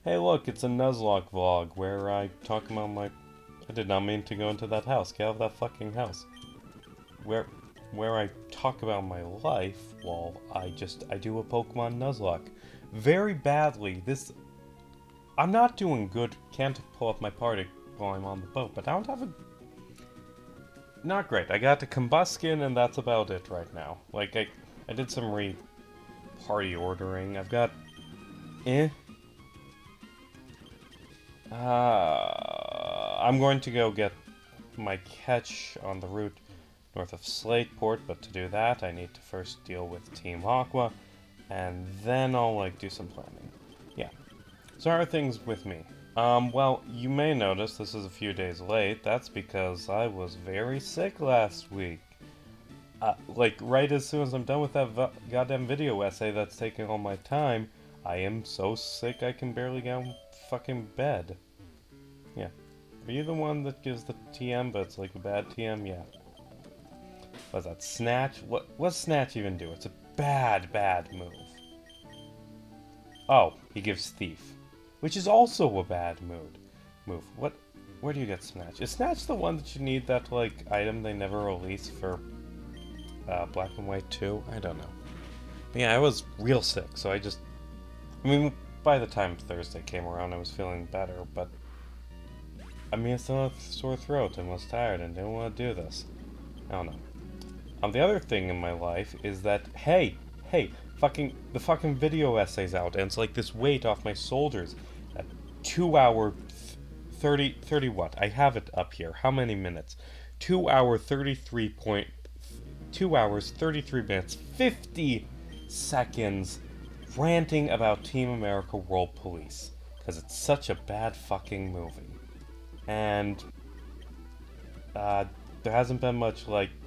Hey look, it's a Nuzlocke vlog where I talk about my... I did not mean to go into that house. Get out of that fucking house. Where I talk about my life while I do a Pokemon Nuzlocke. Very badly. I'm not doing good. Can't pull up my party while I'm on the boat, but I don't have a... Not great. I got the Combuskin and that's about it right now. Like, I did some party ordering. I've got... Eh? I'm going to go get my catch on the route north of Slateport, but to do that I need to first deal with Team Aqua, and then I'll do some planning. Yeah. So how are things with me? Well, you may notice this is a few days late. That's because I was very sick last week. Right as soon as I'm done with that goddamn video essay that's taking all my time, I am so sick I can barely get out of fucking bed. Yeah. Are you the one that gives the TM, but it's like a bad TM? Yeah. What's that? Snatch? What's Snatch even do? It's a bad move. Oh, he gives Thief. Which is also a bad move. Where do you get Snatch? Is Snatch the one that you need that, item they never release for, Black and White 2? I don't know. But yeah, I was real sick, so I mean, by the time Thursday came around, I was feeling better, but... I mean, I still have a sore throat and was tired and didn't want to do this. I don't know. The other thing in my life is that, hey, the fucking video essay's out, and it's like this weight off my shoulders. At 2 hour 30 what? I have it up here. How many minutes? 2 hour 2 hours 33 minutes 50 seconds ranting about Team America World Police because it's such a bad fucking movie. And there hasn't been much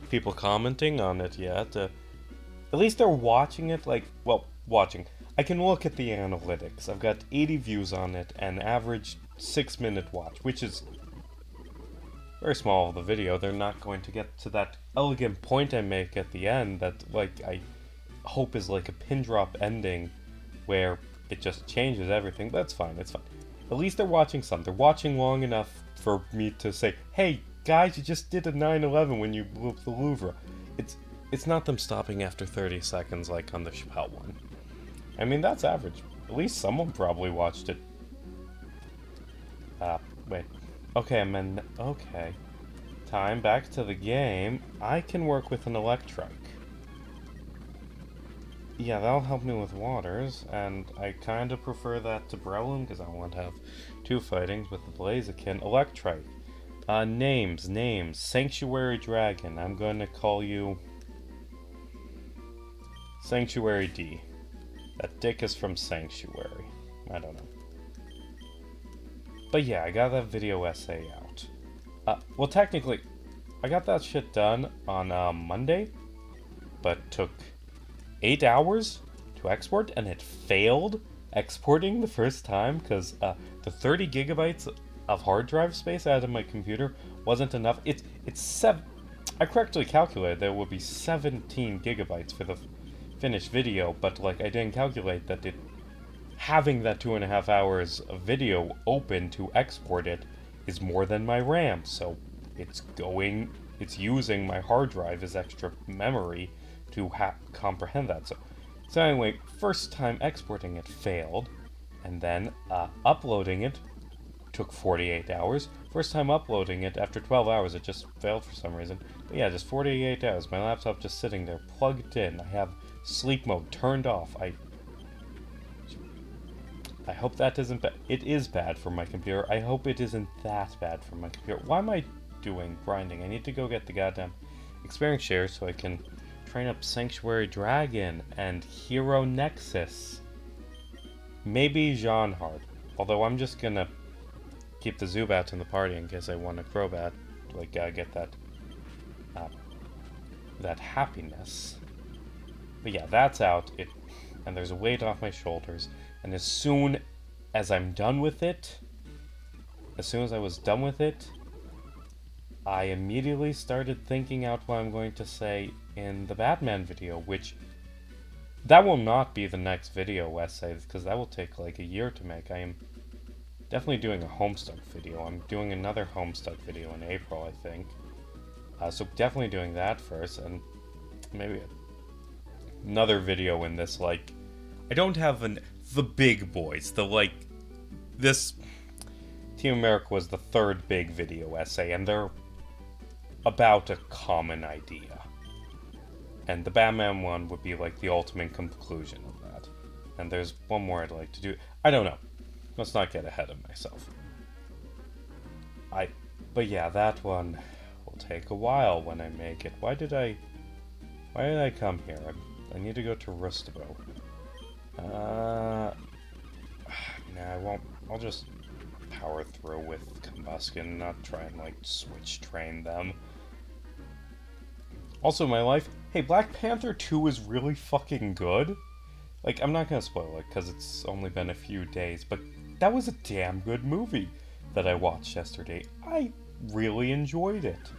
people commenting on it yet. At least they're watching it. Watching. I can look at the analytics. I've got 80 views on it and average 6-minute watch, which is very small of the video. They're not going to get to that elegant point I make at the end that I hope is like a pin drop ending where it just changes everything. That's fine. It's fine. At least they're watching some. They're watching long enough for me to say, hey, guys, you just did a 9/11 when you blew up the Louvre. It's not them stopping after 30 seconds like on the Chappelle one. I mean, that's average. At least someone probably watched it. Wait. Okay, okay. Time, back to the game. I can work with an Electrike. Yeah, that'll help me with waters, and I kind of prefer that to Breloom, because I don't want to have two fightings with the Blaziken. Electrike. Names. Sanctuary Dragon. I'm going to call you... Sanctuary D. That dick is from Sanctuary. I don't know. But yeah, I got that video essay out. Well, technically, I got that shit done on Monday, but took 8 hours to export, and it failed exporting the first time because the 30 gigabytes of hard drive space out of my computer wasn't enough. I correctly calculated there would be 17 gigabytes for the finished video, but I didn't calculate that having that 2.5 hours of video open to export it is more than my RAM, so it's using my hard drive as extra memory to comprehend that. So anyway, first time exporting it failed, and then uploading it took 48 hours. First time uploading it, after 12 hours, it just failed for some reason. But yeah, just 48 hours. My laptop just sitting there, plugged in. I have sleep mode turned off. I hope that isn't bad. It is bad for my computer. I hope it isn't that bad for my computer. Why am I doing grinding? I need to go get the goddamn experience share so I can train up Sanctuary Dragon and Hero Nexus. Maybe Jeanhart. Although I'm just gonna keep the Zubat in the party in case I want a Crobat. Get that happiness. But yeah, that's out. And there's a weight off my shoulders. And as soon as I was done with it, I immediately started thinking out what I'm going to say in the Batman video, which that will not be the next video essay, because that will take a year to make. I am definitely doing a Homestuck video. I'm doing another Homestuck video in April, I think. So definitely doing that first, and maybe another video in this, like, I don't have the big boys, this Team America was the third big video essay, and they're about a common idea. And the Batman one would be like the ultimate conclusion of that. And there's one more I'd like to do. I don't know. Let's not get ahead of myself. But yeah, that one will take a while when I make it. Why did I come here? I need to go to Rustabow. Nah, I won't. I'll just power through with Combustion, not try and, like, switch train them. Also, my life... Hey, Black Panther 2 is really fucking good. Like, I'm not gonna spoil it, because it's only been a few days, but that was a damn good movie that I watched yesterday. I really enjoyed it.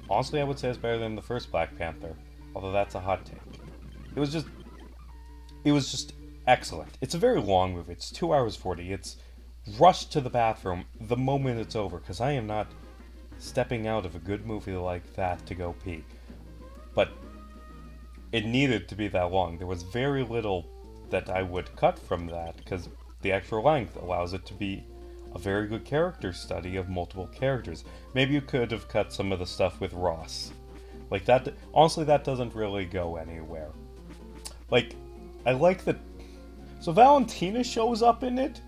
Honestly, I would say it's better than the first Black Panther, although that's a hot take. It was just excellent. It's a very long movie. It's 2 hours 40. It's rushed to the bathroom the moment it's over, because I am not stepping out of a good movie like that to go pee. But it needed to be that long. There was very little that I would cut from that, because the extra length allows it to be a very good character study of multiple characters. Maybe you could have cut some of the stuff with Ross. Like, that, honestly, that doesn't really go anywhere. Like, I like that... So Valentina shows up in it.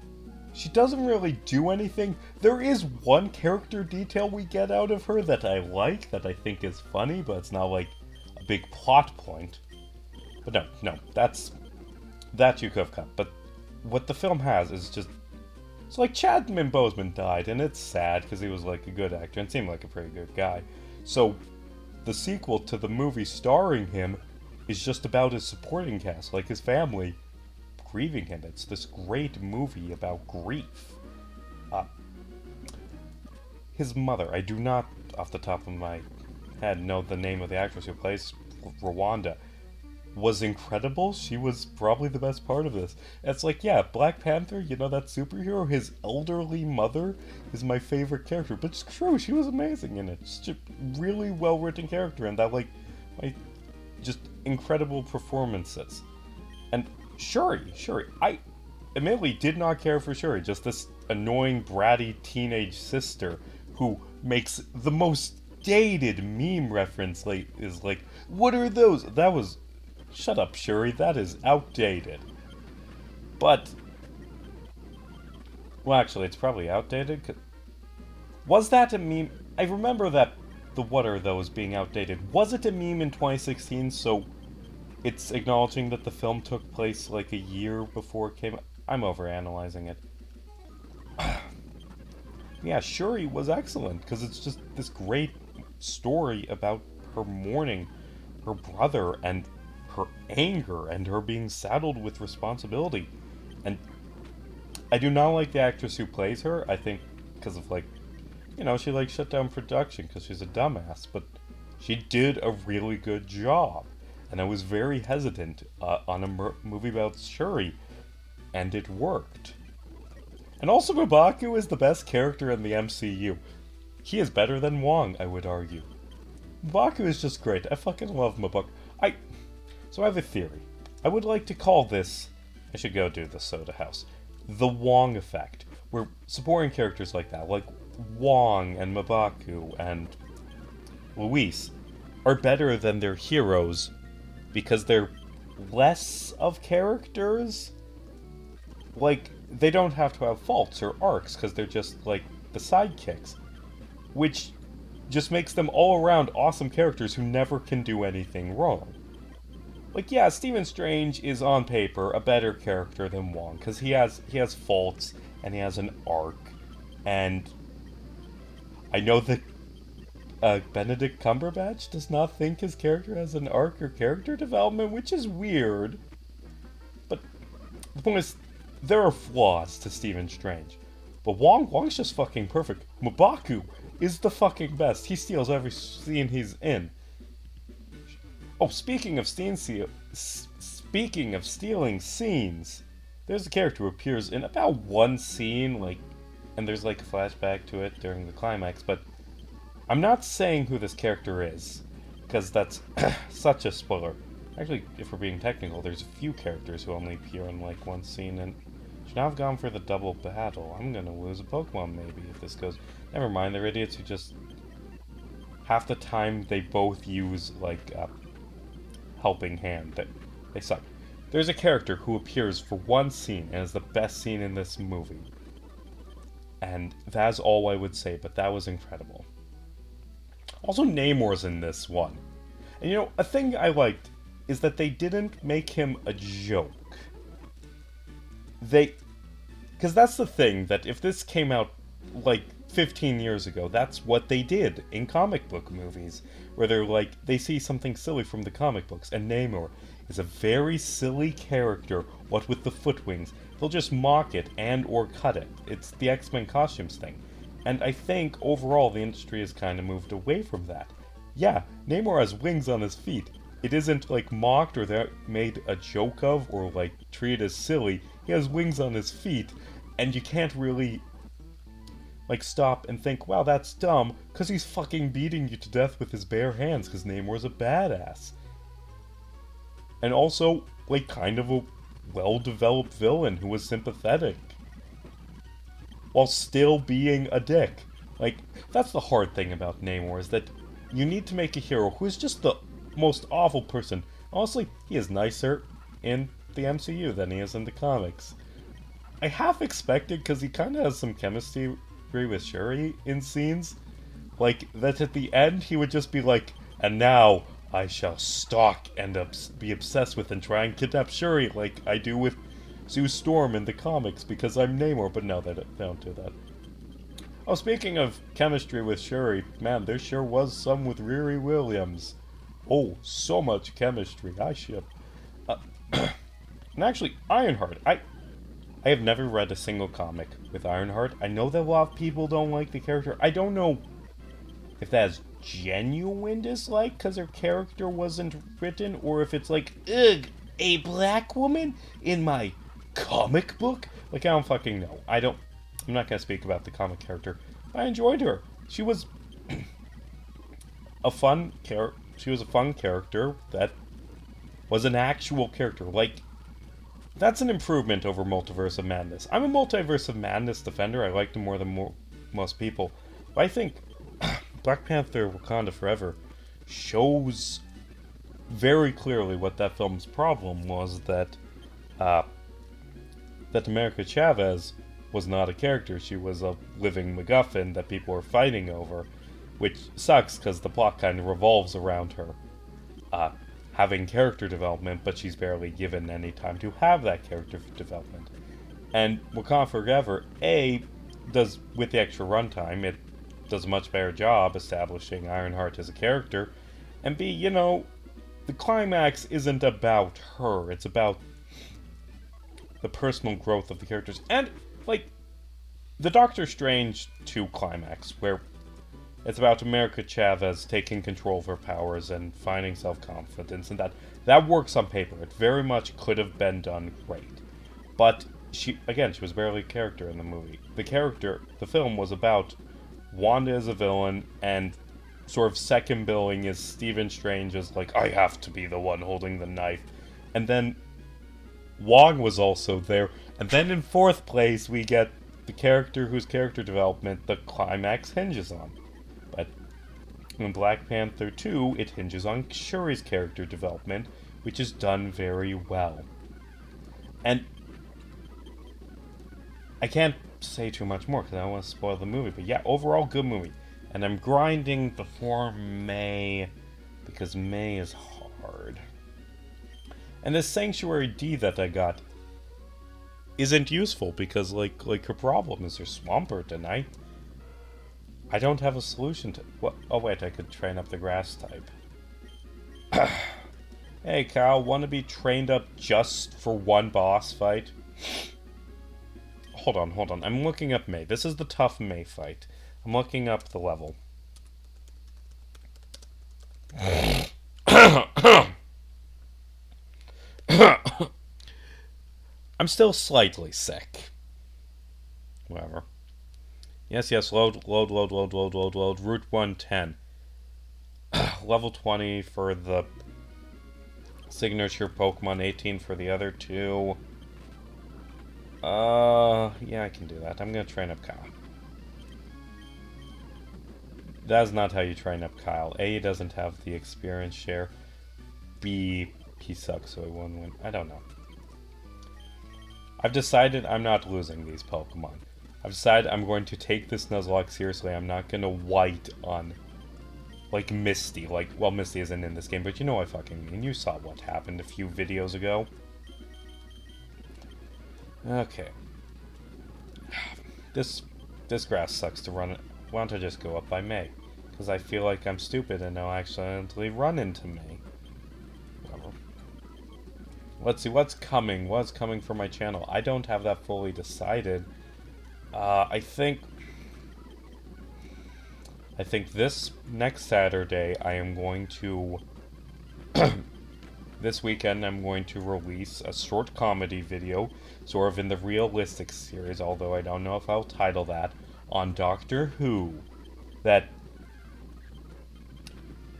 She doesn't really do anything. There is one character detail we get out of her that I like, that I think is funny, but it's not, like, a big plot point. But no, that you could have cut. But what the film has is just... It's like Chadwick Boseman died, and it's sad, because he was, like, a good actor, and seemed like a pretty good guy. So, the sequel to the movie starring him is just about his supporting cast, like his family, grieving him. It's this great movie about grief. His mother, I do not, off the top of my head, know the name of the actress who plays Rwanda, was incredible. She was probably the best part of this. It's like, yeah, Black Panther, you know, that superhero, his elderly mother is my favorite character. But it's true, she was amazing in it. It's just a really well-written character, and that, like, just incredible performances. And Shuri, I admittedly did not care for Shuri, just this annoying, bratty teenage sister who makes the most dated meme reference, like, is like, what are those? That was... Shut up, Shuri, that is outdated. But... Well, actually, it's probably outdated. Was that a meme? I remember that the what are those being outdated. Was it a meme in 2016, so it's acknowledging that the film took place like a year before it came out? I'm overanalyzing it. Yeah, Shuri was excellent, because it's just this great story about her mourning her brother, and her anger, and her being saddled with responsibility. And I do not like the actress who plays her, I think, because of, like, you know, she, like, shut down production because she's a dumbass, but she did a really good job. And I was very hesitant on a movie about Shuri, and it worked. And also, M'Baku is the best character in the MCU. He is better than Wong, I would argue. M'Baku is just great. I fucking love M'Baku. So I have a theory. I would like to call this... I should go do the Soda House. The Wong effect. Where supporting characters like that, like Wong and M'Baku and Luis, are better than their heroes because they're less of characters. Like, they don't have to have faults or arcs because they're just, like, the sidekicks. Which just makes them all around awesome characters who never can do anything wrong. Like, yeah, Stephen Strange is on paper a better character than Wong, because he has faults, and he has an arc, and I know that Benedict Cumberbatch does not think his character has an arc or character development, which is weird. But the point is, there are flaws to Stephen Strange. But Wong's just fucking perfect. M'Baku is the fucking best. He steals every scene he's in. Oh, speaking of stealing scenes, there's a character who appears in about one scene, like, and there's like a flashback to it during the climax, but I'm not saying who this character is, because that's such a spoiler. Actually, if we're being technical, there's a few characters who only appear in like one scene, and should now have gone for the double battle. I'm gonna lose a Pokemon maybe if this goes. Never mind, they're idiots who just half the time they both use like a helping hand. They suck. There's a character who appears for one scene and is the best scene in this movie. And that's all I would say, but that was incredible. Also, Namor's in this one. And you know, a thing I liked is that they didn't make him a joke. Because that's the thing, that if this came out like 15 years ago, that's what they did in comic book movies. Where they're like, they see something silly from the comic books, and Namor is a very silly character, what with the foot wings. They'll just mock it and or cut it. It's the X-Men costumes thing. And I think, overall, the industry has kind of moved away from that. Yeah, Namor has wings on his feet. It isn't, like, mocked or they're made a joke of or, like, treated as silly. He has wings on his feet, and you can't really, like, stop and think, wow, that's dumb, because he's fucking beating you to death with his bare hands, because Namor's a badass. And also, like, kind of a well-developed villain who was sympathetic, while still being a dick. Like, that's the hard thing about Namor, is that you need to make a hero who is just the most awful person. Honestly, he is nicer in the MCU than he is in the comics. I half expected, because he kind of has some chemistry with Shuri in scenes, like, that at the end he would just be like, and now I shall stalk and be obsessed with and try and kidnap Shuri like I do with Sue Storm in the comics because I'm Namor, but no, they don't do that. Oh, speaking of chemistry with Shuri, man, there sure was some with Riri Williams. Oh, so much chemistry, I ship. And actually, Ironheart, I have never read a single comic with Ironheart. I know that a lot of people don't like the character. I don't know if that's genuine dislike because her character wasn't written, or if it's like, ugh, a black woman in my comic book? Like, I don't fucking know. I'm not gonna speak about the comic character. I enjoyed her. She was a fun character that was an actual character. Like, that's an improvement over Multiverse of Madness. I'm a Multiverse of Madness defender. I liked him more than most people. But I think Black Panther Wakanda Forever shows very clearly what that film's problem was, that America Chavez was not a character. She was a living MacGuffin that people were fighting over, which sucks because the plot kind of revolves around her having character development, but she's barely given any time to have that character development. And Wakanda Forever, does, with the extra runtime, it does a much better job establishing Ironheart as a character, and B, you know, the climax isn't about her, it's about the personal growth of the characters. And, like, the Doctor Strange 2 climax, where it's about America Chavez taking control of her powers and finding self-confidence, and that works on paper. It very much could have been done great. But, she was barely a character in the movie. The film was about Wanda as a villain, and sort of second billing is Stephen Strange as like, I have to be the one holding the knife. And then Wong was also there. And then in fourth place, we get the character whose character development the climax hinges on. But in Black Panther 2, it hinges on Shuri's character development, which is done very well. And I can't say too much more because I don't want to spoil the movie. But yeah, overall, good movie. And I'm grinding before May, because May is hard. And this Sanctuary D that I got isn't useful because, like her problem is her Swampert, and I don't have a solution to... What? Oh wait, I could train up the grass type. Hey Kyle, want to be trained up just for one boss fight? Hold on. I'm looking up May. This is the tough May fight. I'm looking up the level. I'm still slightly sick. Whatever. Yes, yes, load, load, load, load, load, load, load. Route 110. Level 20 for the signature Pokemon, 18 for the other two. Yeah, I can do that. I'm gonna train up Kyle. That's not how you train up Kyle. A, he doesn't have the experience share. B, he sucks, so he won't win. I don't know. I've decided I'm not losing these Pokemon. I've decided I'm going to take this Nuzlocke seriously. I'm not gonna white on, like, Misty. Like, well, Misty isn't in this game, but you know what I fucking mean. You saw what happened a few videos ago. Okay. This grass sucks to run. Why don't I just go up by May? Because I feel like I'm stupid and I'll accidentally run into May. Whatever. Let's see what's coming. What's coming for my channel? I don't have that fully decided. I think this next Saturday I am going to this weekend I'm going to release a short comedy video, sort of in the realistic series, although I don't know if I'll title that, on Doctor Who. That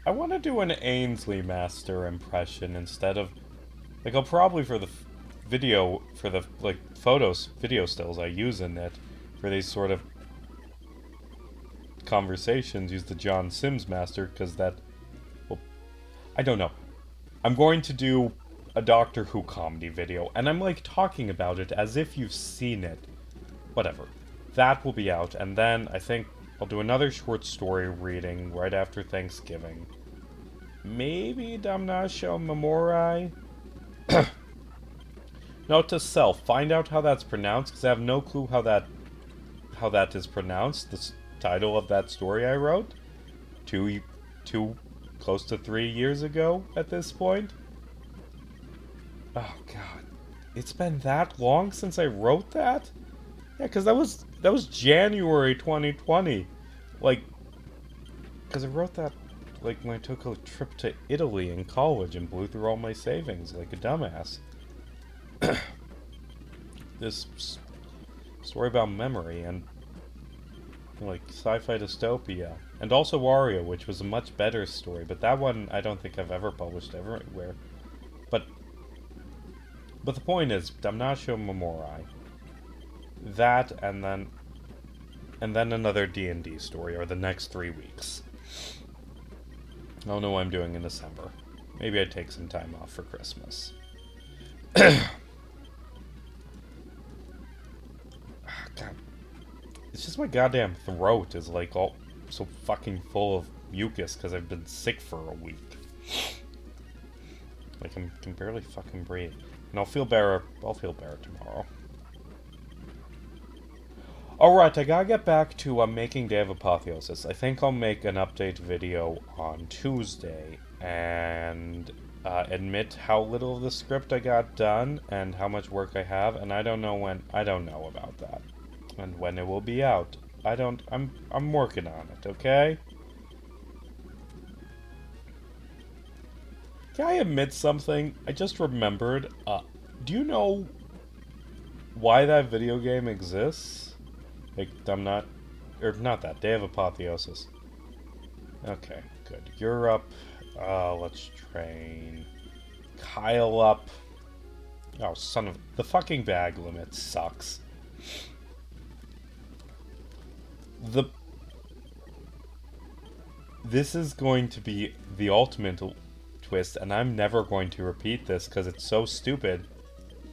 I want to do an Ainsley Master impression instead of, like, I'll probably for the video, for the, like, photos, video stills I use in it, for these sort of conversations, use the John Sims Master, because that, well, I don't know. I'm going to do a Doctor Who comedy video, and I'm, like, talking about it as if you've seen it. Whatever. That will be out, and then I think I'll do another short story reading right after Thanksgiving. Maybe Damnatio Memoriae? Note to self, find out how that's pronounced, because I have no clue how that is pronounced. The title of that story I wrote two close to 3 years ago at this point. Oh god, it's been that long since I wrote that? Yeah, because that was January 2020. Like, because I wrote that, like, when I took a trip to Italy in college and blew through all my savings like a dumbass. This story about memory and, like, sci-fi dystopia. And also Wario, which was a much better story, but that one I don't think I've ever published everywhere. But the point is, Damnatio Memoriae. That, and then another D&D story, or the next 3 weeks. I don't know what I'm doing in December. Maybe I'd take some time off for Christmas. God. It's just my goddamn throat is, like, all so fucking full of mucus because I've been sick for a week. Like, I can barely fucking breathe. And I'll feel better tomorrow. Alright, I gotta get back to making Day of Apotheosis. I think I'll make an update video on Tuesday and admit how little of the script I got done and how much work I have, and I don't know about that. And when it will be out. I'm working on it, okay? Can I admit something? I just remembered, do you know why that video game exists? Like, not that, Day of Apotheosis. Okay, good. You're up. Let's train Kyle up. Oh, son of... The fucking bag limit sucks. This is going to be the ultimate twist, and I'm never going to repeat this because it's so stupid.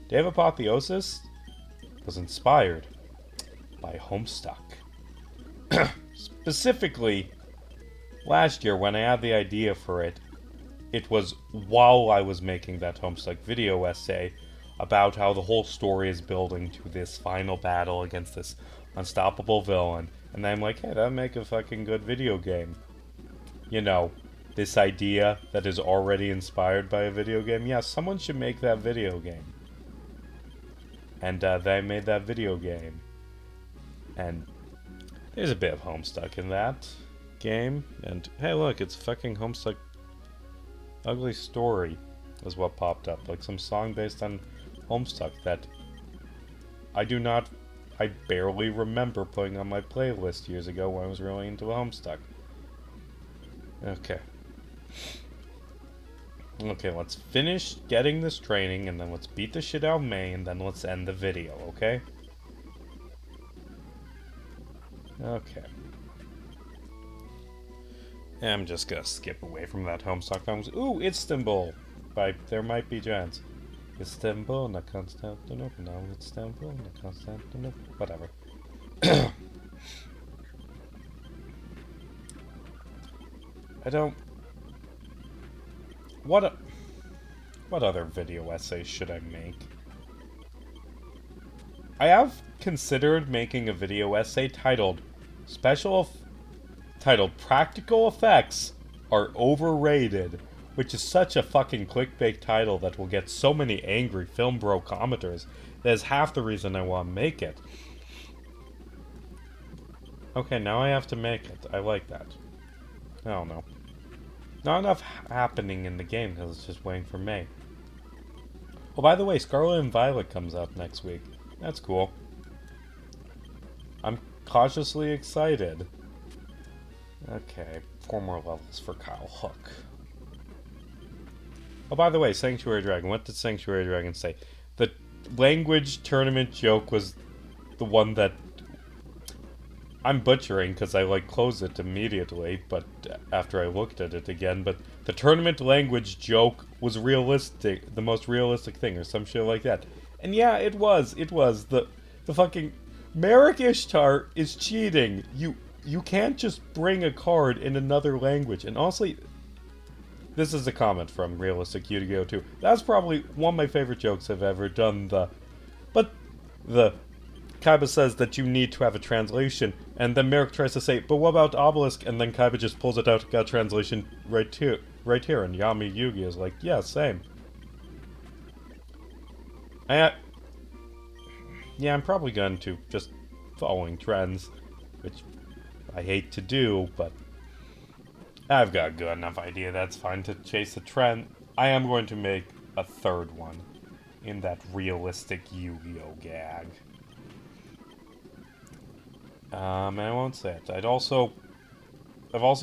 Day of Apotheosis was inspired by Homestuck. Specifically, last year when I had the idea for it, it was while I was making that Homestuck video essay about how the whole story is building to this final battle against this unstoppable villain. And then I'm like, hey, that'd make a fucking good video game. You know, this idea that is already inspired by a video game. Yeah, someone should make that video game. And they made that video game. And there's a bit of Homestuck in that game. And hey, look, it's fucking Homestuck. Ugly Story is what popped up. Like some song based on Homestuck that I I barely remember putting on my playlist years ago when I was really into Homestuck. Okay. Okay, let's finish getting this training, and then let's beat the shit out of May, and then let's end the video, okay? Okay. I'm just gonna skip away from that Homestuck songs. Ooh, Istanbul! There might be giants. Istanbul, not Constantinople, now Istanbul, not Constantinople, whatever. I don't... What other video essays should I make? I have considered making a video essay titled Practical Effects Are Overrated, which is such a fucking clickbait title that will get so many angry film bro commenters. That is half the reason I want to make it. Okay, now I have to make it. I like that. I don't know. Not enough happening in the game because it's just waiting for May. Oh, by the way, Scarlet and Violet comes out next week. That's cool. I'm cautiously excited. Okay, 4 more levels for Kyle Hook. Oh, by the way, Sanctuary Dragon. What did Sanctuary Dragon say? The language tournament joke was the one that I'm butchering because I closed it immediately, but after I looked at it again, but the tournament language joke was realistic, the most realistic thing, or some shit like that. And yeah, it was. The fucking Merrick Ishtar is cheating. You can't just bring a card in another language. And honestly, this is a comment from Realistic Yu-Gi-Oh! 2. That's probably one of my favorite jokes I've ever done. The Kaiba says that you need to have a translation, and then Merrick tries to say, but what about Obelisk? And then Kaiba just pulls it out, got a translation right here, and Yami Yugi is like, yeah, same. Yeah, I'm probably going to just following trends, which I hate to do, but I've got a good enough idea that's fine to chase the trend. I am going to make a third one in that realistic Yu-Gi-Oh! Gag. And I won't say it. I've also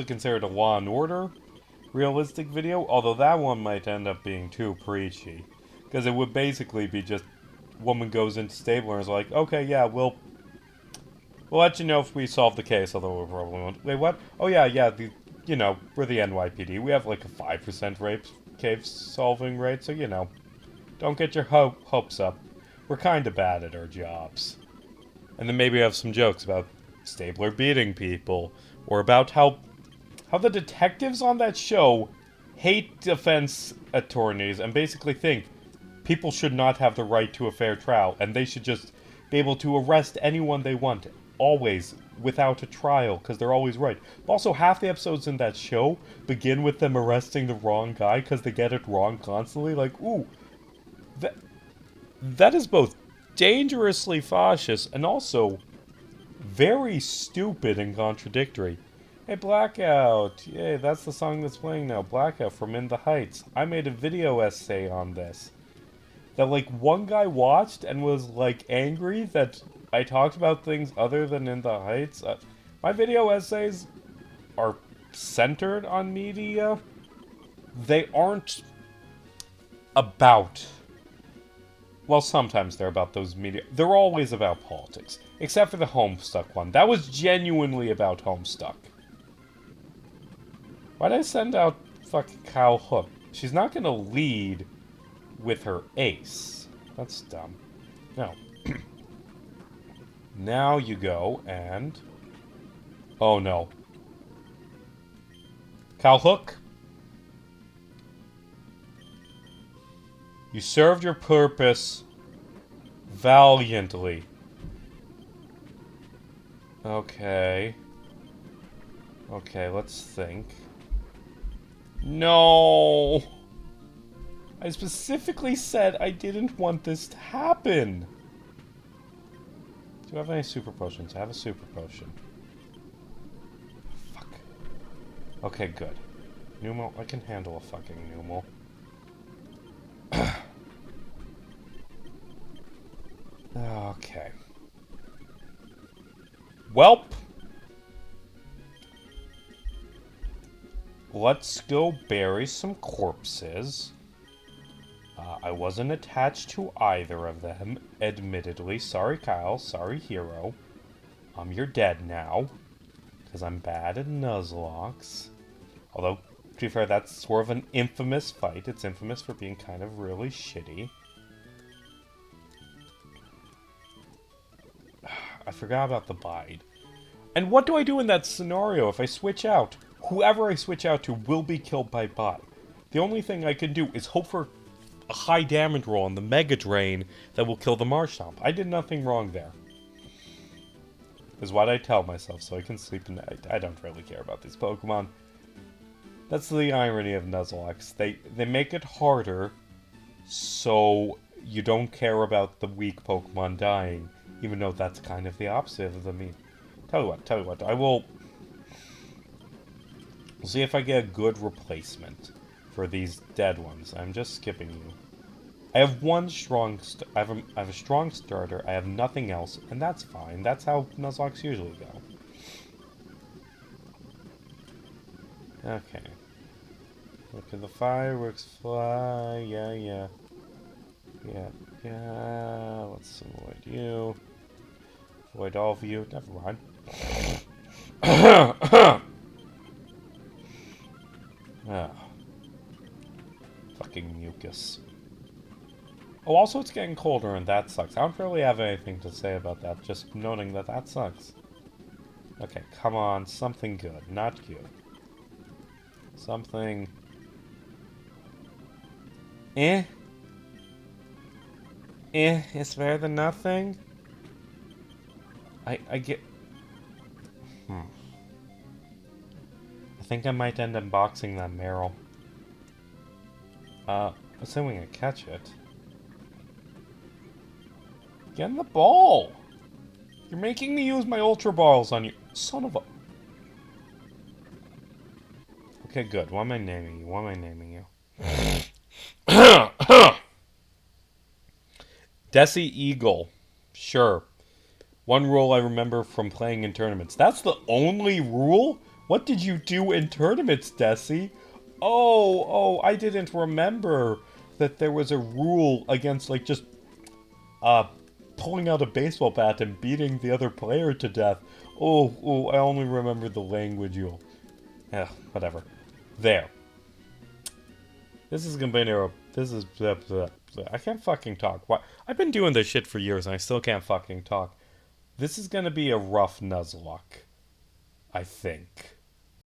considered a Law and Order realistic video, although that one might end up being too preachy. Because it would basically be just, woman goes into stable and is like, okay, yeah, we'll let you know if we solve the case, although we probably won't. Wait, what? Oh yeah, we're the NYPD. We have a 5% rape case solving rate, so don't get your hopes up. We're kinda bad at our jobs. And then maybe have some jokes about Stabler beating people, or about how the detectives on that show hate defense attorneys and basically think people should not have the right to a fair trial, and they should just be able to arrest anyone they want, always, without a trial, because they're always right. But also, half the episodes in that show begin with them arresting the wrong guy because they get it wrong constantly. Ooh, that is both dangerously fascist and also very stupid and contradictory. Hey, Blackout! Yay, that's the song that's playing now. Blackout from In the Heights. I made a video essay on this. That, one guy watched and was, angry that I talked about things other than In the Heights. My video essays are centered on media. They aren't about... Well, sometimes they're about those media. They're always about politics. Except for the Homestuck one. That was genuinely about Homestuck. Why'd I send out fucking Kyle Hook? She's not gonna lead with her ace. That's dumb. No. Now you go and... Oh no. Kyle Hook? You served your purpose valiantly. Okay. Okay, let's think. No! I specifically said I didn't want this to happen. Do I have any super potions? I have a super potion. Fuck. Okay, good. Numo, I can handle a fucking Numo. Okay. Welp. Let's go bury some corpses. I wasn't attached to either of them, admittedly. Sorry, Kyle. Sorry, Hero. You're dead now. Because I'm bad at Nuzlocks. Although, to be fair, that's sort of an infamous fight. It's infamous for being kind of really shitty. I forgot about the bide. And what do I do in that scenario if I switch out? Whoever I switch out to will be killed by bot. The only thing I can do is hope for a high damage roll on the Mega Drain that will kill the Marshtomp. I did nothing wrong there. Is what I tell myself so I can sleep at night. I don't really care about these Pokemon. That's the irony of Nuzlocke. They make it harder so you don't care about the weak Pokemon dying, even though that's kind of the opposite of the mean. Tell you what, We'll see if I get a good replacement for these dead ones. I'm just skipping you. I have one strong... I have a strong starter. I have nothing else, and that's fine. That's how Nuzlocke usually go. Okay. Look at the fireworks fly. Yeah. Let's avoid you. Avoid all of you. Never mind. Fucking mucus. Oh, also it's getting colder and that sucks. I don't really have anything to say about that, just noting that that sucks. Okay, come on, something good, not you. Something... it's better than nothing? I get... I think I might end up boxing that Meryl. Assuming I catch it. Get in the ball! You're making me use my Ultra Balls on you. Son of a... Okay, good. What am I naming you? Desi Eagle. Sure. One rule I remember from playing in tournaments. That's the only rule? What did you do in tournaments, Desi? Oh, I didn't remember that there was a rule against, like, just, pulling out a baseball bat and beating the other player to death. Oh, I only remember the language rule. Whatever. There. This is gonna be I can't fucking talk. Why? I've been doing this shit for years and I still can't fucking talk. This is gonna be a rough Nuzlocke. I think.